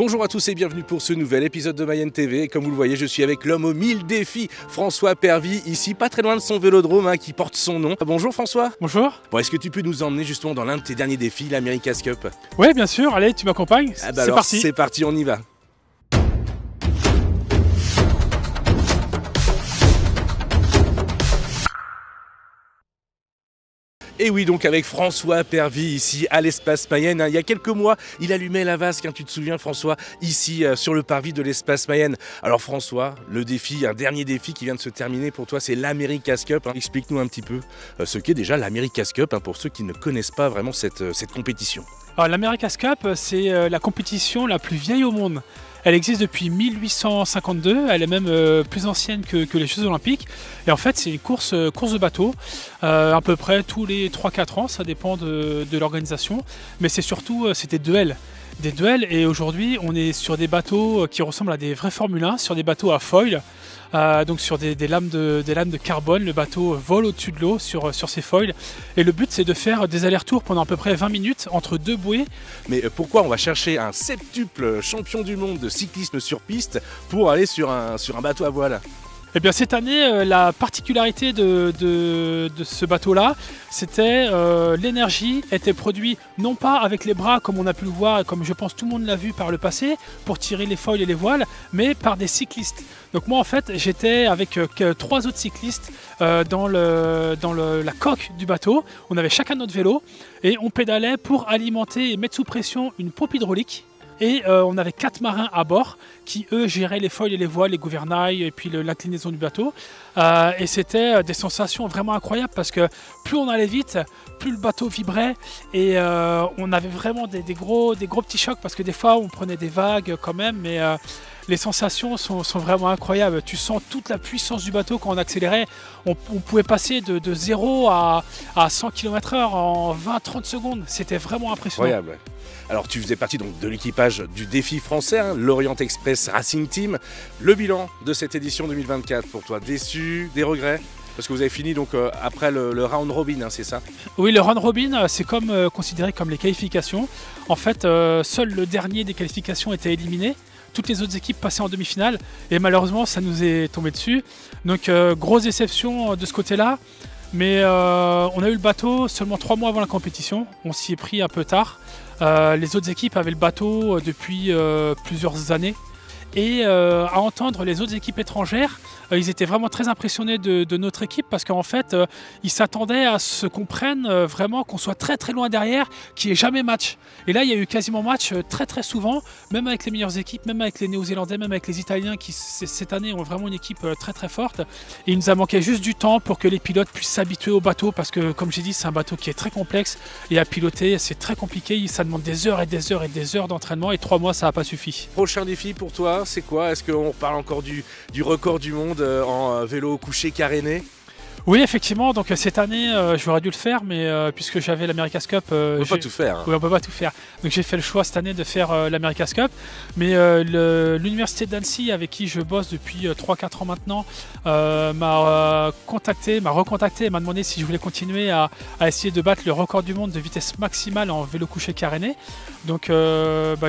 Bonjour à tous et bienvenue pour ce nouvel épisode de Mayenne TV. Comme vous le voyez, je suis avec l'homme aux 1000 défis, François Pervy, ici pas très loin de son vélodrome qui porte son nom. Bonjour François. Bonjour. Bon, est-ce que tu peux nous emmener justement dans l'un de tes derniers défis, l'America's Cup? Oui, bien sûr. Allez, tu m'accompagnes. C'est parti. C'est parti, on y va. Et oui, donc avec François Pervy ici à l'espace Mayenne. Il y a quelques mois, il allumait la vasque, tu te souviens François, ici sur le parvis de l'espace Mayenne. Alors François, le défi, un dernier défi qui vient de se terminer pour toi, c'est l'America's Cup. Explique-nous un petit peu ce qu'est déjà l'America's Cup pour ceux qui ne connaissent pas vraiment cette compétition. Alors l'America's Cup, c'est la compétition la plus vieille au monde. Elle existe depuis 1852, elle est même plus ancienne que les Jeux Olympiques. Et en fait, c'est une course de bateau, à peu près tous les 3-4 ans, ça dépend de l'organisation. Mais c'est surtout des duels. Des duels, et aujourd'hui, on est sur des bateaux qui ressemblent à des vrais Formule 1, sur des bateaux à foil. Donc sur des lames de carbone, le bateau vole au-dessus de l'eau sur ces foils. Et le but, c'est de faire des allers-retours pendant à peu près 20 minutes entre deux bouées. Mais pourquoi on va chercher un septuple champion du monde de cyclisme sur piste pour aller sur un bateau à voile? Eh bien cette année, la particularité de ce bateau-là, c'était l'énergie était produite non pas avec les bras comme on a pu le voir et comme je pense tout le monde l'a vu par le passé pour tirer les foils et les voiles, mais par des cyclistes. Donc moi en fait j'étais avec 3 autres cyclistes dans la coque du bateau. On avait chacun notre vélo et on pédalait pour alimenter et mettre sous pression une pompe hydraulique. Et on avait 4 marins à bord qui, eux, géraient les foils et les voiles, les gouvernails et puis l'inclinaison du bateau. Et c'était des sensations vraiment incroyables parce que plus on allait vite, plus le bateau vibrait. Et on avait vraiment des gros petits chocs parce que des fois, on prenait des vagues quand même. Mais les sensations sont vraiment incroyables. Tu sens toute la puissance du bateau quand on accélérait. On pouvait passer de 0 à 100 km/h en 20-30 secondes. C'était vraiment impressionnant. Incroyable. Alors tu faisais partie donc de l'équipage du défi français, l'Orient Express Racing Team. Le bilan de cette édition 2024 pour toi, déçu, des regrets? Parce que vous avez fini donc après le round robin, c'est ça? Oui, le round robin, c'est considéré comme les qualifications. En fait, seul le dernier des qualifications était éliminé. Toutes les autres équipes passaient en demi-finale et malheureusement ça nous est tombé dessus. Donc grosse déception de ce côté-là. Mais on a eu le bateau seulement 3 mois avant la compétition. On s'y est pris un peu tard. Les autres équipes avaient le bateau depuis plusieurs années. Et à entendre les autres équipes étrangères, ils étaient vraiment très impressionnés de notre équipe parce qu'en fait, ils s'attendaient à ce qu'on prenne vraiment, qu'on soit très très loin derrière, qu'il n'y ait jamais match. Et là, il y a eu quasiment match très très souvent, même avec les meilleures équipes, même avec les Néo-Zélandais, même avec les Italiens qui cette année ont vraiment une équipe très très forte. Et il nous a manqué juste du temps pour que les pilotes puissent s'habituer au bateau parce que, comme j'ai dit, c'est un bateau qui est très complexe et à piloter, c'est très compliqué. Ça demande des heures et des heures et des heures d'entraînement et 3 mois, ça n'a pas suffi. Prochain défi pour toi, c'est quoi? Est-ce qu'on parle encore du record du monde en vélo couché caréné? Oui, effectivement, donc cette année j'aurais dû le faire, mais puisque j'avais l'America's Cup... on peut pas tout faire. Oui, on peut pas tout faire. Donc j'ai fait le choix cette année de faire l'America's Cup, mais l'université d'Annecy avec qui je bosse depuis 3-4 ans maintenant m'a recontacté et m'a demandé si je voulais continuer à essayer de battre le record du monde de vitesse maximale en vélo couché caréné. Donc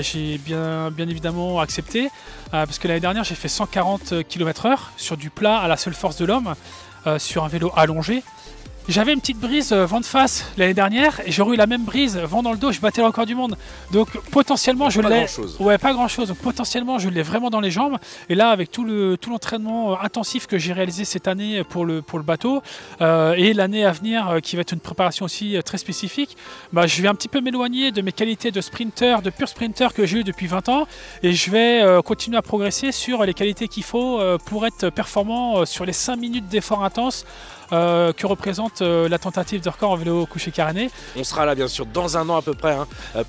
j'ai bien évidemment accepté, parce que l'année dernière j'ai fait 140 km/h sur du plat à la seule force de l'homme. Sur un vélo allongé. J'avais une petite brise vent de face l'année dernière et j'aurais eu la même brise vent dans le dos, je battais le record du monde. Donc potentiellement je l'ai. Ouais, pas grand chose. Donc potentiellement je l'ai vraiment dans les jambes. Et là avec tout l'entraînement intensif que j'ai réalisé cette année pour le bateau et l'année à venir qui va être une préparation aussi très spécifique, je vais un petit peu m'éloigner de mes qualités de sprinter, de pur sprinter que j'ai eu depuis 20 ans et je vais continuer à progresser sur les qualités qu'il faut pour être performant sur les 5 minutes d'effort intense que représente la tentative de record en vélo couché caréné. On sera là bien sûr dans un an à peu près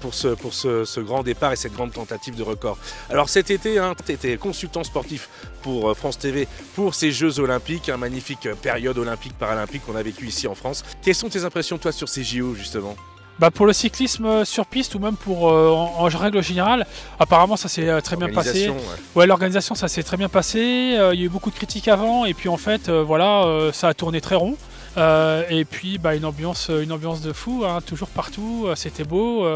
pour ce grand départ et cette grande tentative de record. Alors cet été, tu étais consultant sportif pour France TV pour ces Jeux Olympiques, une magnifique période olympique-paralympique qu'on a vécu ici en France. Quelles sont tes impressions toi sur ces JO justement? Pour le cyclisme sur piste ou même pour en règle générale, apparemment ça s'est très bien passé. Ouais, l'organisation ça s'est très bien passé. Il y a eu beaucoup de critiques avant et puis en fait ça a tourné très rond. Et puis une ambiance de fou, hein, toujours partout, c'était beau.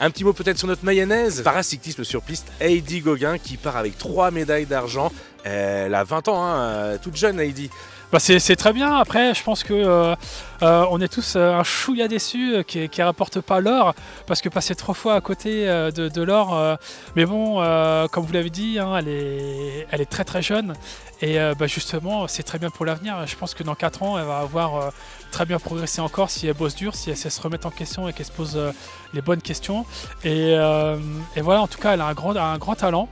Un petit mot peut-être sur notre mayonnaise. Paracyclisme sur piste, Heidi Gauguin qui part avec 3 médailles d'argent. Elle a 20 ans, hein, toute jeune Heidi. C'est très bien. Après, je pense que on est tous un chouïa déçus qui rapporte pas l'or, parce que passer 3 fois à côté de l'or. Mais bon, comme vous l'avez dit, hein, elle est très très jeune. Et justement, c'est très bien pour l'avenir. Je pense que dans 4 ans, elle va avoir très bien progressé encore si elle bosse dur, si elle sait se remettre en question et qu'elle se pose les bonnes questions. Et voilà, en tout cas, elle a un grand talent.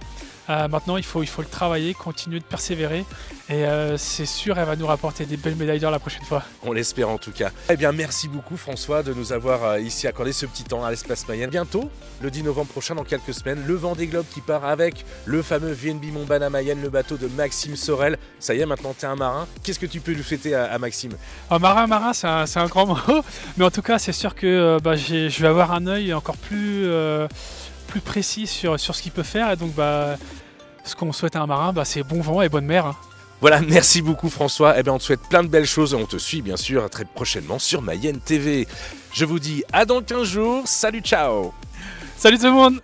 Maintenant, il faut le travailler, continuer de persévérer. Et c'est sûr, elle va nous rapporter des belles médailles d'or la prochaine fois. On l'espère en tout cas. Eh bien, merci beaucoup François de nous avoir ici accordé ce petit temps à l'Espace Mayenne. Bientôt, le 10 novembre prochain, dans quelques semaines, le Vendée Globe qui part avec le fameux VNB Montbana Mayenne, le bateau de Maxime Sorel. Ça y est, maintenant tu es un marin. Qu'est-ce que tu peux lui souhaiter à Maxime? Un marin, c'est un grand mot. Mais en tout cas, c'est sûr que je vais avoir un œil encore plus précis sur ce qu'il peut faire. Et donc, ce qu'on souhaite à un marin, c'est bon vent et bonne mer. Hein. Voilà, merci beaucoup François. Eh bien, on te souhaite plein de belles choses et on te suit bien sûr très prochainement sur Mayenne TV. Je vous dis à dans 15 jours. Salut, ciao. Salut tout le monde.